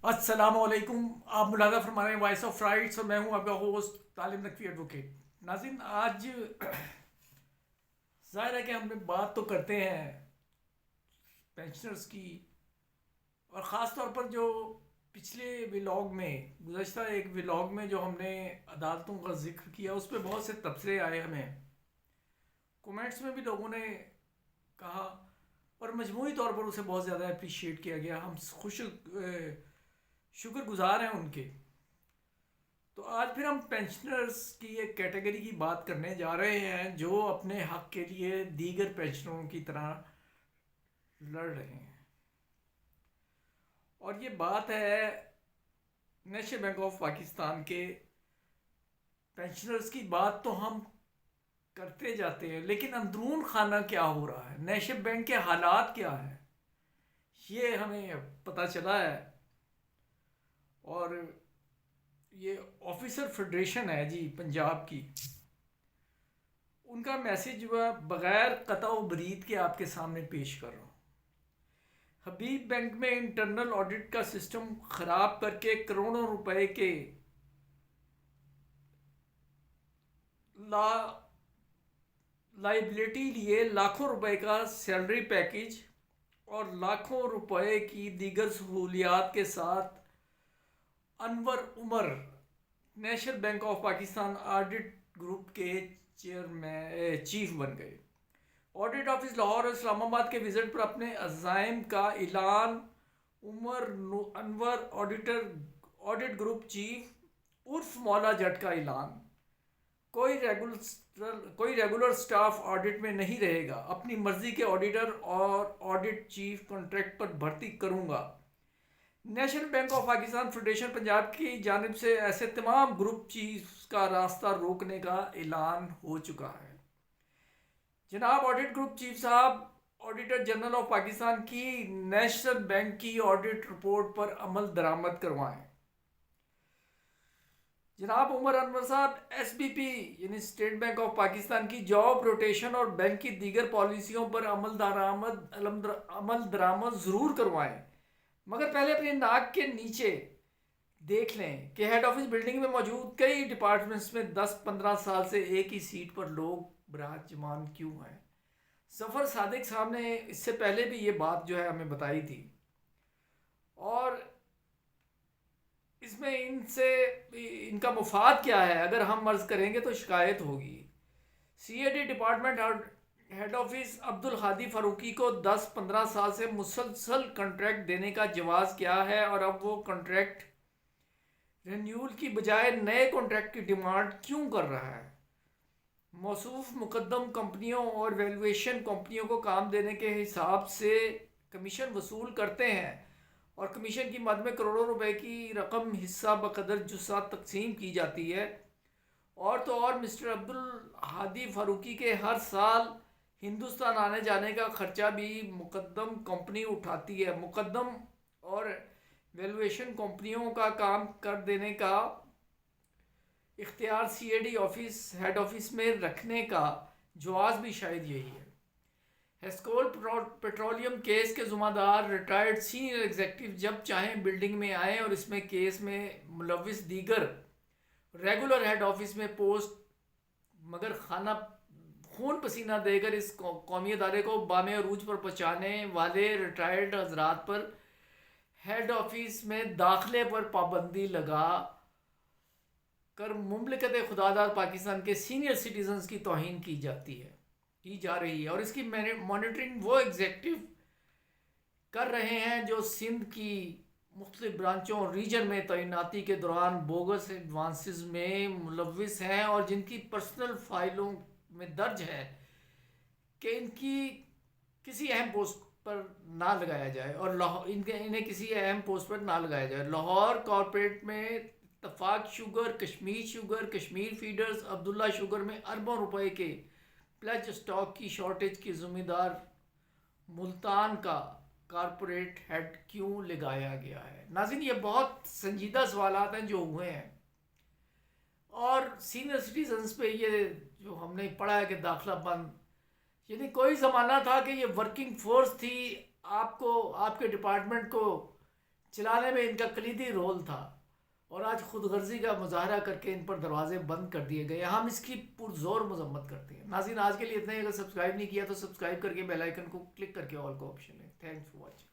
السلام علیکم. آپ ملاحظہ فرما رہے ہیں وائس آف رائٹس اور میں ہوں آپ کا ہوسٹ طالب نقوی ایڈوکیٹ. ناظرین، آج ظاہر ہے کہ ہم نے بات تو کرتے ہیں پینشنرز کی، اور خاص طور پر جو پچھلے ولاگ میں گزشتہ ایک ولاگ میں جو ہم نے عدالتوں کا ذکر کیا اس پہ بہت سے تبصرے آئے ہمیں. کومنٹس میں بھی لوگوں نے کہا اور مجموعی طور پر اسے بہت زیادہ اپریشیٹ کیا گیا. ہم شکر گزار ہیں ان کے. تو آج پھر ہم پینشنرز کی ایک کیٹیگری کی بات کرنے جا رہے ہیں جو اپنے حق کے لیے دیگر پینشنروں کی طرح لڑ رہے ہیں. اور یہ بات ہے نیشنل بینک آف پاکستان کے پینشنرز کی. بات تو ہم کرتے جاتے ہیں لیکن اندرون خانہ کیا ہو رہا ہے، نیشنل بینک کے حالات کیا ہیں، یہ ہمیں پتہ چلا ہے. اور یہ آفیسر فیڈریشن ہے جی پنجاب کی، ان کا میسج جو ہے بغیر قطع و برید کے آپ کے سامنے پیش کر رہا ہوں. حبیب بینک میں انٹرنل آڈٹ کا سسٹم خراب کر کے کروڑوں روپے کے لا لائبلٹی لیے لاکھوں روپے کا سیلری پیکج اور لاکھوں روپے کی دیگر سہولیات کے ساتھ Anwar Umar national bank of Pakistan audit group کے چیف بن گئے. آڈٹ آفس لاہور اور اسلام آباد کے وزٹ پر اپنے عزائم کا اعلان. عمر انور آڈٹ گروپ چیف عرف مولا جٹ کا اعلان. کوئی ریگولر سٹاف آڈٹ میں نہیں رہے گا. اپنی مرضی کے آڈیٹر اور آڈٹ چیف کانٹریکٹ پر بھرتی کروں گا. National bank of Pakistan federation Punjab کی جانب سے ایسے تمام گروپ چیفز کا راستہ روکنے کا اعلان ہو چکا ہے. جناب آڈٹ گروپ چیف صاحب، آڈیٹر جنرل آف پاکستان کی نیشنل بینک کی آڈٹ رپورٹ پر عمل درآمد کروائیں. جناب عمر انور صاحب، ایس بی پی یعنی اسٹیٹ بینک آف پاکستان کی جاب روٹیشن اور بینک کی دیگر پالیسیوں پر عمل درآمد ضرور کروائیں، مگر پہلے اپنی ناک کے نیچے دیکھ لیں کہ ہیڈ آفس بلڈنگ میں موجود کئی ڈپارٹمنٹس میں 10-15 سال سے ایک ہی سیٹ پر لوگ براجمان کیوں ہیں. ظفر صادق صاحب نے اس سے پہلے بھی یہ بات جو ہے ہمیں بتائی تھی، اور اس میں ان کا مفاد کیا ہے اگر ہم عرض کریں گے تو شکایت ہوگی. سی اے ڈی ڈپارٹمنٹ ہیڈ آفس عبد الحادی فاروقی کو 10-15 سال سے مسلسل کنٹریکٹ دینے کا جواز کیا ہے، اور اب وہ کنٹریکٹ رینیول کی بجائے نئے کنٹریکٹ کی ڈیمانڈ کیوں کر رہا ہے. موصوف مقدم کمپنیوں اور ویلیویشن کمپنیوں کو کام دینے کے حساب سے کمیشن وصول کرتے ہیں، اور کمیشن کی مد میں کروڑوں روپے کی رقم حصہ بقدر جسہ تقسیم کی جاتی ہے. اور تو اور مسٹر عبد الحادی فاروقی کے ہر سال ہندوستان آنے جانے کا خرچہ بھی مقدم کمپنی اٹھاتی ہے. مقدم اور ویلیویشن کمپنیوں کا کام کر دینے کا اختیار سی اے ڈی ہیڈ آفس میں رکھنے کا جواز بھی شاید یہی ہے. ہیسکول پیٹرولیم کیس کے ذمہ دار ریٹائرڈ سینئر ایگزیکٹو جب چاہیں بلڈنگ میں آئیں اور اس میں کیس میں ملوث دیگر ریگولر ہیڈ آفس میں پوسٹ مگر خون پسینہ دے کر اس قومی ادارے کو بام عروج پر پہنچانے والے ریٹائرڈ حضرات پر ہیڈ آفس میں داخلے پر پابندی لگا کر مملکت خداداد پاکستان کے سینئر سٹیزنز کی توہین کی جا رہی ہے. اور اس کی مانیٹرنگ وہ ایگزیکٹو کر رہے ہیں جو سندھ کی مختلف برانچوں اور ریجن میں تعیناتی کے دوران بوگس ایڈوانسز میں ملوث ہیں، اور جن کی پرسنل فائلوں میں درج ہے کہ ان کی کسی اہم پوسٹ پر نہ لگایا جائے اور انہیں کسی اہم پوسٹ پر نہ لگایا جائے. لاہور کارپوریٹ میں اتفاق شوگر، کشمیر فیڈرز، عبداللہ شوگر میں اربوں روپے کے پلج سٹاک کی شارٹیج کی ذمہ دار ملتان کا کارپوریٹ ہیڈ کیوں لگایا گیا ہے. ناظرین، یہ بہت سنجیدہ سوالات ہیں جو ہوئے ہیں، اور سینئر سٹیزنز پہ یہ جو ہم نے پڑھا ہے کہ داخلہ بند، یعنی کوئی زمانہ تھا کہ یہ ورکنگ فورس تھی، آپ کے ڈپارٹمنٹ کو چلانے میں ان کا کلیدی رول تھا، اور آج خود غرضی کا مظاہرہ کر کے ان پر دروازے بند کر دیے گئے. ہم اس کی پرزور مذمت کرتے ہیں. ناظرین آج کے لیے اتنا ہی. اگر سبسکرائب نہیں کیا تو سبسکرائب کر کے بیل آئیکن کو کلک کر کے آل کو آپشن لیں. Thanks for watching.